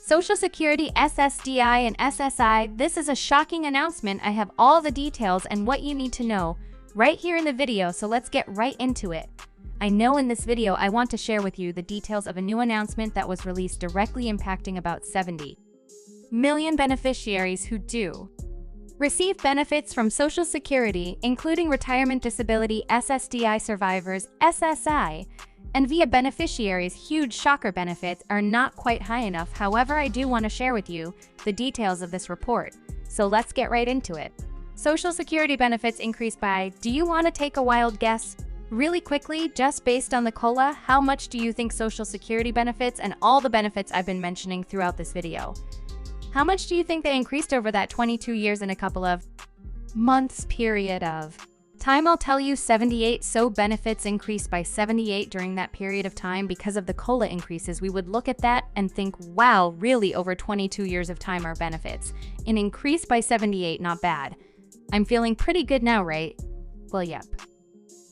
Social Security, SSDI, and SSI, this is a shocking announcement. I have all the details and what you need to know right here in the video, so let's get right into it. I know in this video I want to share with you the details of a new announcement that was released directly impacting about 70 million beneficiaries who do receive benefits from Social Security, including retirement disability, SSDI survivors, SSI, and VA beneficiaries. Huge shocker, benefits are not quite high enough. However, I do want to share with you the details of this report. So let's get right into it. Social Security benefits increased by, do you want to take a wild guess? Really quickly, just based on the COLA, how much do you think Social Security benefits and all the benefits I've been mentioning throughout this video? How much do you think they increased over that 22 years and a couple of months period of time? I'll tell you, 78. So benefits increased by 78 during that period of time because of the COLA increases. We would look at that and think, wow, really over 22 years of time our benefits an increase by 78, not bad. I'm feeling pretty good now, right? Well, yep.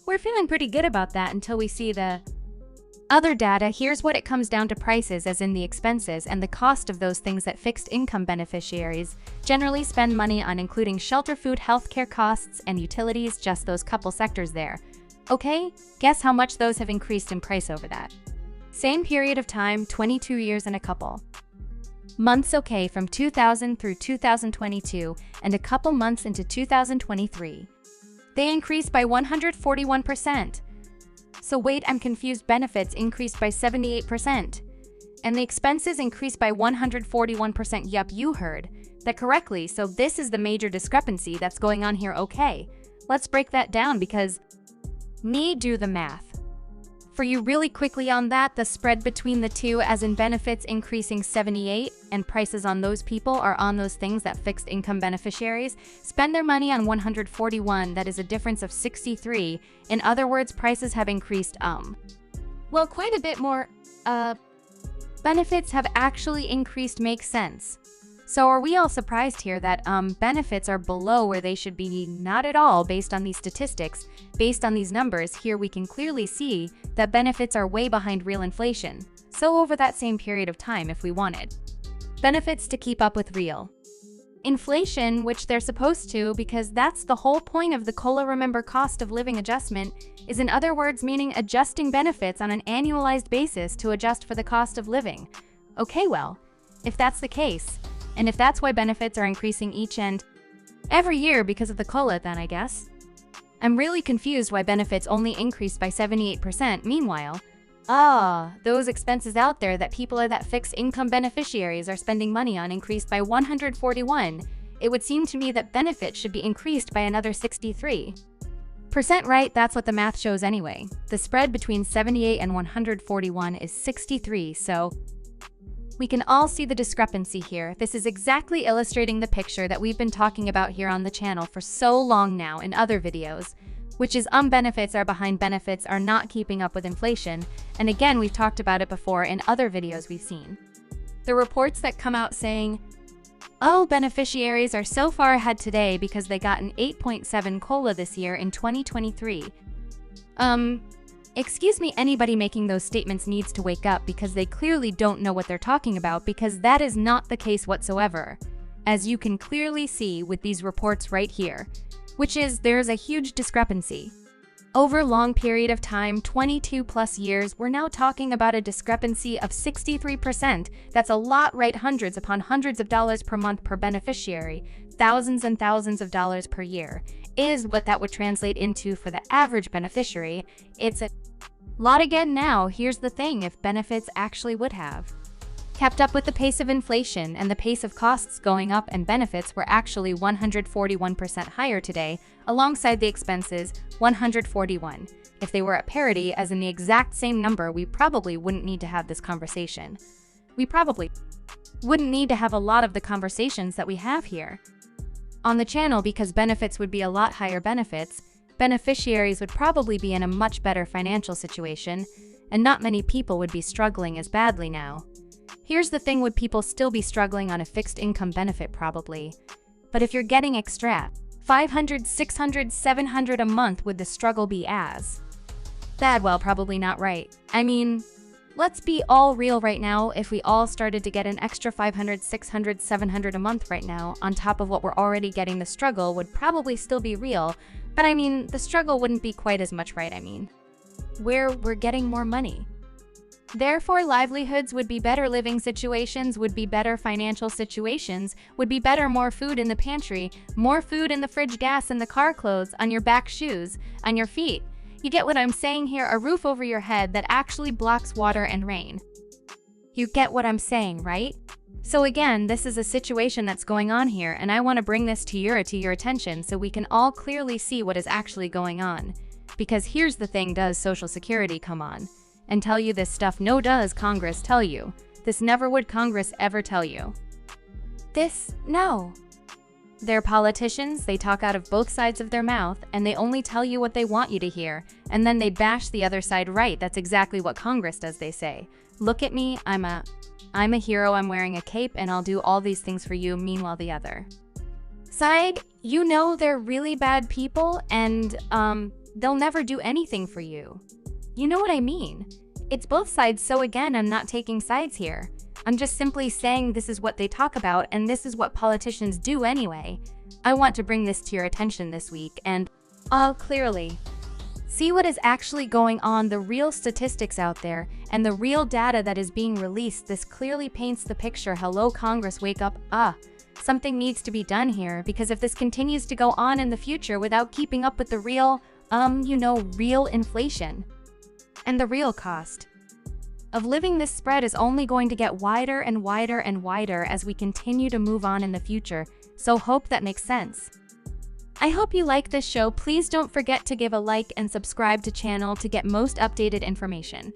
We're feeling pretty good about that until we see the other data. Here's what it comes down to: prices, as in the expenses and the cost of those things that fixed income beneficiaries generally spend money on, including shelter, food, healthcare costs, and utilities, just those couple sectors there. Okay, guess how much those have increased in price over that same period of time, 22 years and a couple months. Okay, from 2000 through 2022 and a couple months into 2023, they increased by 141%. So wait, I'm confused. Benefits increased by 78%, and the expenses increased by 141%. Yup, you heard that correctly. So this is the major discrepancy that's going on here. Okay, let's break that down because me do the math for you really quickly on that. The spread between the two, as in benefits increasing 78 and prices on those people are on those things that fixed income beneficiaries spend their money on, 141. That is a difference of 63. In other words, prices have increased well, quite a bit more. Benefits have actually increased. Makes sense. So are we all surprised here that benefits are below where they should be? Not at all. Based on these statistics, based on these numbers here, we can clearly see that benefits are way behind real inflation. So over that same period of time, if we wanted benefits to keep up with real inflation, which they're supposed to, because that's the whole point of the COLA. Remember, cost of living adjustment is, in other words, meaning adjusting benefits on an annualized basis to adjust for the cost of living. Okay, well, if that's the case, and if that's why benefits are increasing each and every year because of the COLA, then I guess I'm really confused why benefits only increased by 78%. Meanwhile, those expenses out there that people are that fixed income beneficiaries are spending money on increased by 141. It would seem to me that benefits should be increased by another 63%, right? That's what the math shows anyway. The spread between 78 and 141 is 63, so we can all see the discrepancy here. This is exactly illustrating the picture that we've been talking about here on the channel for so long now in other videos, which is benefits are behind, benefits are not keeping up with inflation. And again, we've talked about it before in other videos we've seen. The reports that come out saying, oh, beneficiaries are so far ahead today because they got an 8.7 COLA this year in 2023. Excuse me, anybody making those statements needs to wake up, because they clearly don't know what they're talking about, because that is not the case whatsoever, as you can clearly see with these reports right here, which is there's a huge discrepancy. Over a long period of time, 22 plus years, we're now talking about a discrepancy of 63%. That's a lot, right? Hundreds upon hundreds of dollars per month per beneficiary, thousands and thousands of dollars per year is what that would translate into for the average beneficiary. It's a lot again. Now, here's the thing: if benefits actually would have kept up with the pace of inflation and the pace of costs going up, and benefits were actually 141% higher today, alongside the expenses, 141. If they were at parity, as in the exact same number, we probably wouldn't need to have this conversation. We probably wouldn't need to have a lot of the conversations that we have here on the channel, because benefits would be a lot higher. Beneficiaries would probably be in a much better financial situation, and not many people would be struggling as badly now. Here's the thing: would people still be struggling on a fixed income benefit? Probably. But if you're getting extra $500, $600, $700 a month, would the struggle be as bad? Well, probably not, right? I mean, Let's be all real right now. If we all started to get an extra 500, 600, 700 a month right now, on top of what we're already getting, the struggle would probably still be real. But I mean, the struggle wouldn't be quite as much, right? I mean, where we're getting more money. Therefore, livelihoods would be better, living situations would be better, financial situations would be better, more food in the pantry, more food in the fridge, gas in the car, clothes on your back, shoes on your feet. You get what I'm saying here? A roof over your head that actually blocks water and rain. You get what I'm saying, right? So again, this is a situation that's going on here, and I want to bring this to your attention so we can all clearly see what is actually going on. Because here's the thing, does Social Security come on and tell you this stuff? No. Does Congress tell you this? Never would Congress ever tell you this. No. They're politicians, they talk out of both sides of their mouth, and they only tell you what they want you to hear, and then they bash the other side, right? That's exactly what Congress does. They say, look at me, I'm a hero, I'm wearing a cape, and I'll do all these things for you. Meanwhile, the other side, you know, they're really bad people, and they'll never do anything for you. You know what I mean? It's both sides, so again, I'm not taking sides here. I'm just simply saying this is what they talk about, and this is what politicians do anyway. I want to bring this to your attention this week, and clearly see what is actually going on, the real statistics out there, and the real data that is being released. This clearly paints the picture. Hello, Congress, wake up. Something needs to be done here, because if this continues to go on in the future without keeping up with the real, real inflation and the real cost of living, this spread is only going to get wider and wider and wider as we continue to move on in the future. So hope that makes sense. I hope you like this show. Please don't forget to give a like and subscribe to channel to get most updated information.